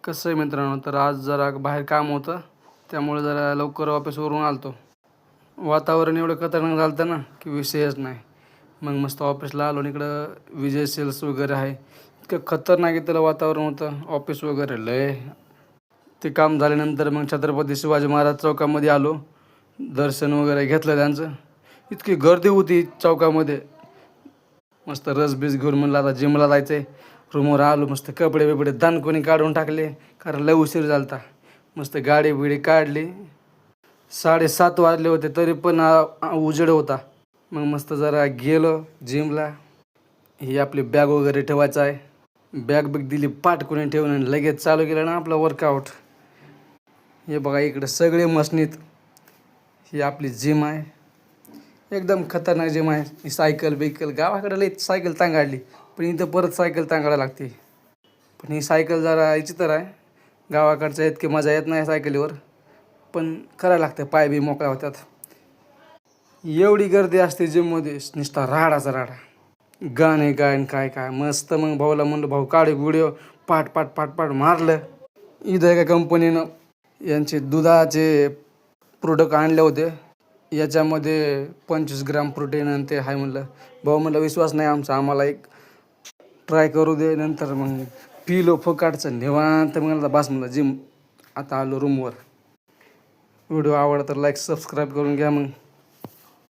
कसं आहे मित्रांनो, तर आज जरा बाहेर काम होतं, त्यामुळे जरा लवकर ऑफिसवरून आलो. वातावरण एवढं खतरनाक झालं होतं ना की विषयच नाही. मग मस्त ऑफिसला आलो आणि इकडं विजय सेल्स वगैरे आहे. इतकं खतरनाक इथलं वातावरण होतं, ऑफिस वगैरे लय. ते काम झाल्यानंतर मग छत्रपती शिवाजी महाराज चौकामध्ये आलो. दर्शन वगैरे घेतलं त्यांचं. इतकी गर्दी होती चौकामध्ये. मस्त रसबीस घेऊन म्हणलं आता जिमला जायचं आहे. रूमवर आलो, मस्त कपडे बिपडे दानकोणी काढून टाकले, कारण लय उशीर झाला होता. मस्त गाडी बिडी काढली. 7:30 वाजले होते तरी पण उजेड होता. मग मस्त जरा गेलो जिमला. ही आपली बॅग वगैरे ठेवायचं आहे. बॅग बिग दिली पाठ कोणी ठेवून आणि लगेच चालू केलं ना आपलं वर्कआउट. हे बघा इकडे सगळे मशनीत. ही आपली जिम आहे, एकदम खतरनाक जिम आहे. ही सायकल बिकल गावाकडे लई सायकल तांगाडली, पण इथं परत सायकल तांगायला लागते. पण ही सायकल जरा विचित्र आहे. गावाकडच्या इतकी मजा येत नाही सायकलीवर, पण करायला लागतं, पाय बी मोकळा होतात. एवढी गर्दी असते जिममध्ये, नुसता राडाचा राडा. गाणे गायन काय काय मस्त. मग भाऊला म्हणलं, भाऊ काढ व्हिडिओ. पाट पाट पाट पाट मारलं. इथं एका कंपनीनं यांचे दुधाचे प्रोडक्ट आणले होते. याच्यामध्ये 25 ग्राम प्रोटीन आणि ते आहे. म्हणलं भाऊ, म्हणलं विश्वास नाही आमचा, आम्हाला एक ट्राय करू दे. नंतर मग पिलो फुकाटचं निवांत. मग मला बस म्हणलं जिम. आता आलो रूमवर. व्हिडिओ आवडला तर लाईक सबस्क्राईब करून घ्या. मग